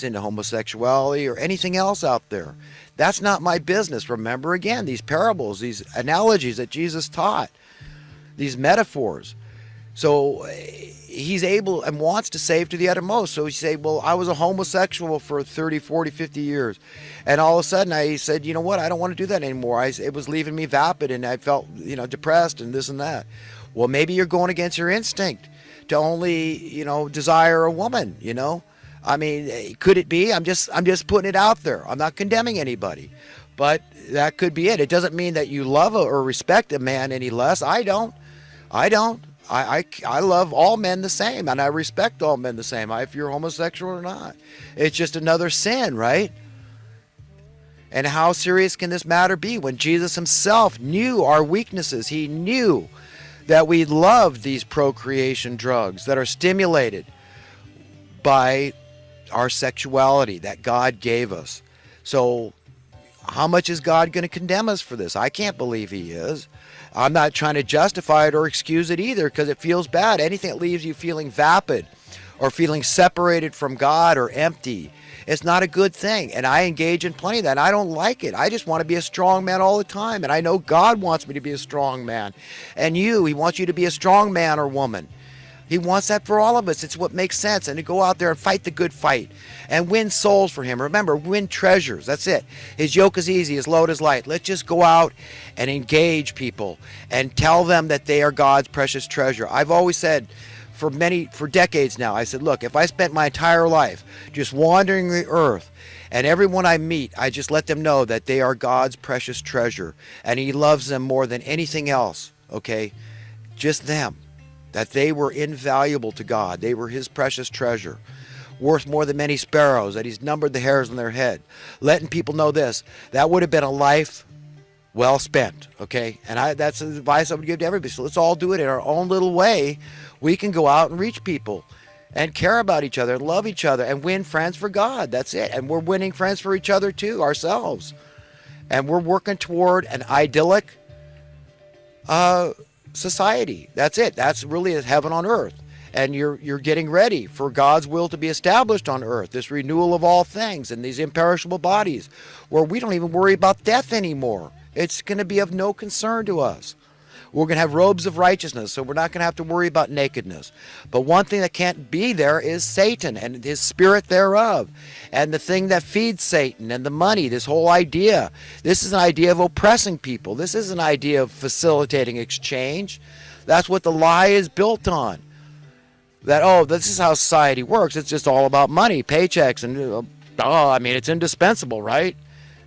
that's into homosexuality or anything else out there. That's not my business. Remember, again, these parables, these analogies that Jesus taught, these metaphors. So he's able and wants to save to the uttermost. So he say, well, I was a homosexual for 30, 40, 50 years. And all of a sudden I said, you know what? I don't want to do that anymore. It was leaving me vapid and I felt, depressed and this and that. Well, maybe you're going against your instinct to only, desire a woman, I mean, could it be? I'm just putting it out there. I'm not condemning anybody. But that could be it. It doesn't mean that you love or respect a man any less. I don't. I love all men the same, and I respect all men the same, if you're homosexual or not. It's just another sin, right? And how serious can this matter be when Jesus himself knew our weaknesses? He knew that we loved these procreation drugs that are stimulated by our sexuality that God gave us. So how much is God going to condemn us for this? I can't believe he is. I'm not trying to justify it or excuse it either, because it feels bad. Anything that leaves you feeling vapid or feeling separated from God or empty, it's not a good thing. And I engage in plenty of that. And I don't like it. I just want to be a strong man all the time. And I know God wants me to be a strong man. And he wants you to be a strong man or woman. He wants that for all of us. It's what makes sense. And to go out there and fight the good fight and win souls for him. Remember, win treasures. That's it. His yoke is easy, his load is light. Let's just go out and engage people and tell them that they are God's precious treasure. I've always said for decades now, I said, look, if I spent my entire life just wandering the earth and everyone I meet, I just let them know that they are God's precious treasure and he loves them more than anything else, okay? Just them. That they were invaluable to God. They were his precious treasure, worth more than many sparrows, that he's numbered the hairs on their head. Letting people know this, that would have been a life well spent, okay? And that's the advice I would give to everybody. So let's all do it in our own little way. We can go out and reach people and care about each other and love each other and win friends for God. That's it. And we're winning friends for each other too, ourselves. And we're working toward an idyllic society. That's it. That's really heaven on earth. And you're getting ready for God's will to be established on earth, this renewal of all things and these imperishable bodies where we don't even worry about death anymore. It's going to be of no concern to us. We're going to have robes of righteousness, so we're not going to have to worry about nakedness. But one thing that can't be there is Satan and his spirit thereof. And the thing that feeds Satan and the money, this whole idea. This is an idea of oppressing people. This is an idea of facilitating exchange. That's what the lie is built on. That, this is how society works. It's just all about money, paychecks, and, it's indispensable, right?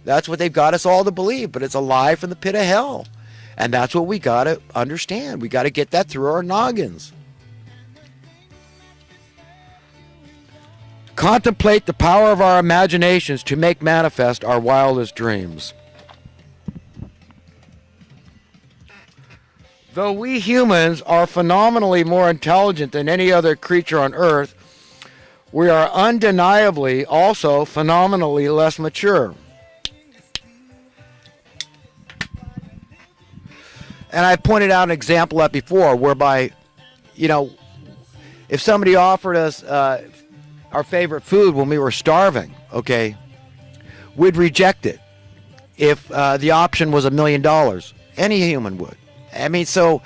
That's what they've got us all to believe, but it's a lie from the pit of hell. And that's what we got to understand. We got to get that through our noggins. Contemplate the power of our imaginations to make manifest our wildest dreams. Though we humans are phenomenally more intelligent than any other creature on earth, we are undeniably also phenomenally less mature. And I pointed out an example of that before, whereby, if somebody offered us our favorite food when we were starving, okay, we'd reject it if the option was $1 million. Any human would. I mean, so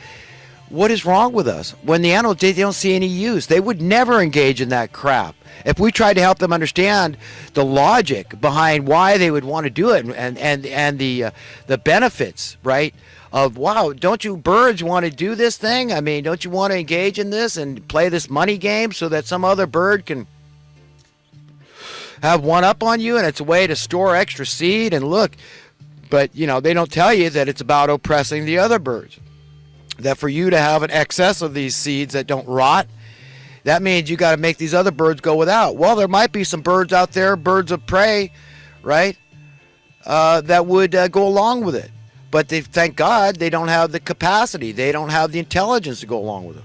what is wrong with us? When the animals, they don't see any use. They would never engage in that crap. If we tried to help them understand the logic behind why they would want to do it and the benefits, right? Of, wow, don't you birds want to do this thing? I mean, don't you want to engage in this and play this money game so that some other bird can have one up on you and it's a way to store extra seed and look. But, they don't tell you that it's about oppressing the other birds. That for you to have an excess of these seeds that don't rot, that means you got to make these other birds go without. Well, there might be some birds out there, birds of prey, right, that would go along with it. But thank God they don't have the capacity. They don't have the intelligence to go along with it.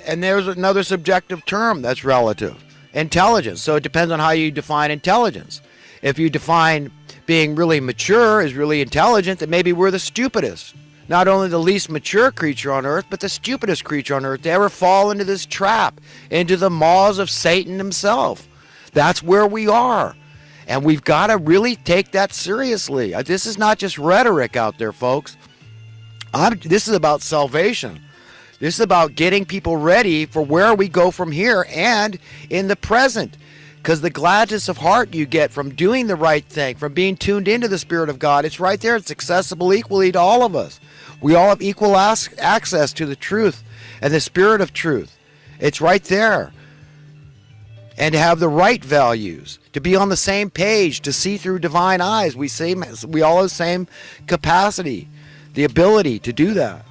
And there's another subjective term that's relative. Intelligence. So it depends on how you define intelligence. If you define being really mature, is really intelligent, that maybe we're the stupidest. Not only the least mature creature on earth, but the stupidest creature on earth to ever fall into this trap, into the maws of Satan himself. That's where we are. And we've got to really take that seriously. This is not just rhetoric out there, folks. This is about salvation. This is about getting people ready for where we go from here and in the present. Because the gladness of heart you get from doing the right thing, from being tuned into the Spirit of God, it's right there. It's accessible equally to all of us. We all have equal access to the truth and the Spirit of truth. It's right there. And to have the right values, to be on the same page, to see through divine eyes. We all have the same capacity, the ability to do that.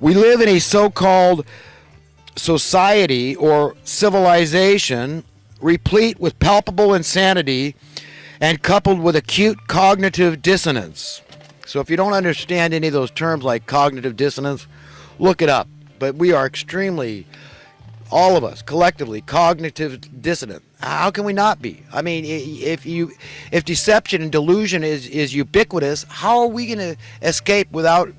We live in a so-called society or civilization replete with palpable insanity and coupled with acute cognitive dissonance. So if you don't understand any of those terms like cognitive dissonance, look it up. But we are extremely, all of us collectively, cognitive dissonant. How can we not be? I mean, if deception and delusion is ubiquitous, how are we going to escape without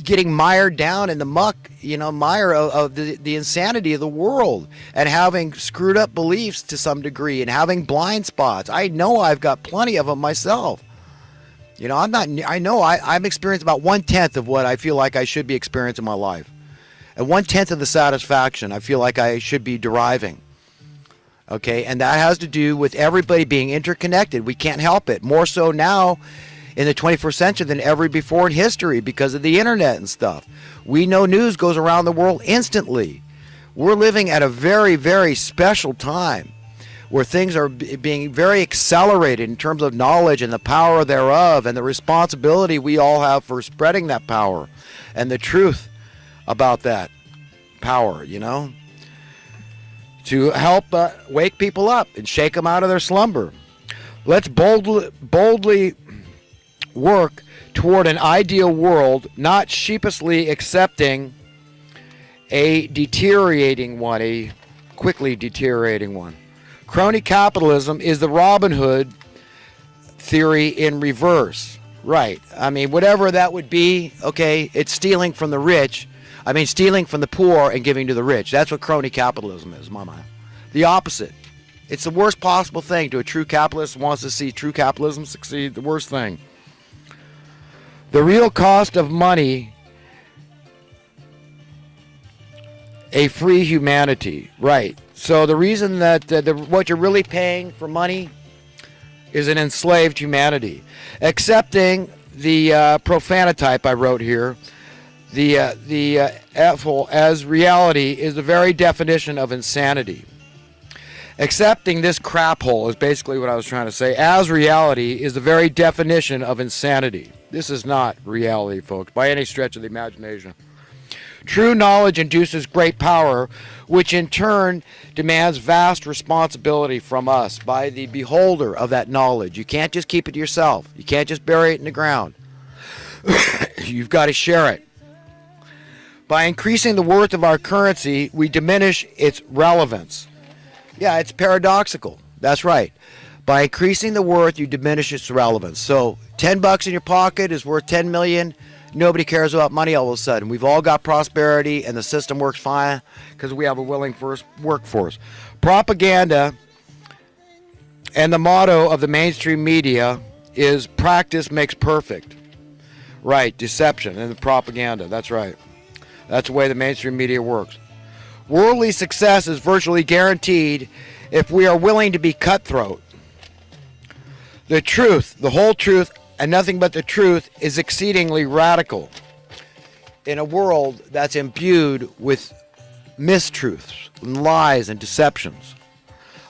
getting mired down in the muck, mire of the insanity of the world, and having screwed up beliefs to some degree, and having blind spots? I know I've got plenty of them myself. I'm experiencing about 1/10 of what I feel like I should be experiencing in my life, and 1/10 of the satisfaction I feel like I should be deriving. Okay, and that has to do with everybody being interconnected. We can't help it. More so now in the 21st century than ever before in history because of the internet and stuff. We know news goes around the world instantly. We're living at a very, very special time where things are being very accelerated in terms of knowledge and the power thereof, and the responsibility we all have for spreading that power and the truth about that power, to help wake people up and shake them out of their slumber. Let's boldly work toward an ideal world, not sheepishly accepting a deteriorating one, a quickly deteriorating one. Crony capitalism is the Robin Hood theory in reverse. Right. I mean, whatever that would be, okay, it's stealing from the rich. Stealing from the poor and giving to the rich. That's what crony capitalism is, in my mind. The opposite. It's the worst possible thing to a true capitalist who wants to see true capitalism succeed. The worst thing. The real cost of money, a free humanity. Right. So the reason that what you're really paying for money is an enslaved humanity. Accepting the profanotype I wrote here, the F-hole as reality is the very definition of insanity. Accepting this crap hole is basically what I was trying to say. As reality is the very definition of insanity. This is not reality, folks, by any stretch of the imagination. True knowledge induces great power, which in turn demands vast responsibility from us by the beholder of that knowledge. You can't just keep it to yourself. You can't just bury it in the ground. You've got to share it. By increasing the worth of our currency, we diminish its relevance. Yeah, it's paradoxical. That's right. By increasing the worth, you diminish its relevance. So $10 in your pocket is worth 10 million. Nobody cares about money all of a sudden. We've all got prosperity and the system works fine because we have a willing workforce. Propaganda and the motto of the mainstream media is practice makes perfect. Right, deception and the propaganda. That's right. That's the way the mainstream media works. Worldly success is virtually guaranteed if we are willing to be cutthroat. The truth, the whole truth, and nothing but the truth is exceedingly radical in a world that's imbued with mistruths, and lies, and deceptions.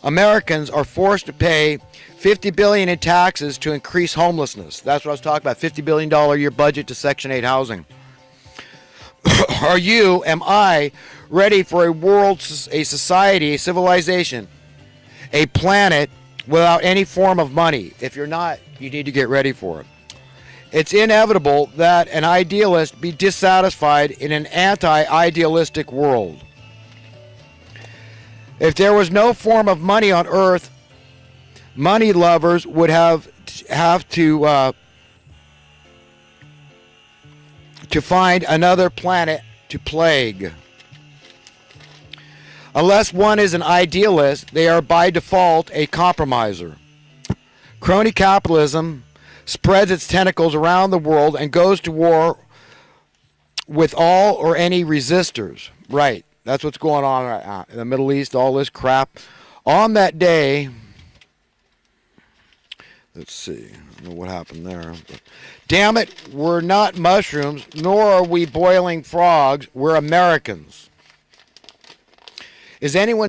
Americans are forced to pay $50 billion in taxes to increase homelessness. That's what I was talking about, $50 billion a year budget to Section 8 housing. Am I ready for a world, a society, a civilization, a planet without any form of money? If you're not, you need to get ready for it. It's inevitable that an idealist be dissatisfied in an anti-idealistic world. If there was no form of money on earth, money lovers would have to find another planet to plague. Unless one is an idealist, they are by default a compromiser. Crony capitalism spreads its tentacles around the world and goes to war with all or any resistors. Right. That's what's going on right now in the Middle East, all this crap. On that day, let's see, I don't know what happened there. But, damn it, we're not mushrooms, nor are we boiling frogs. We're Americans. Is anyone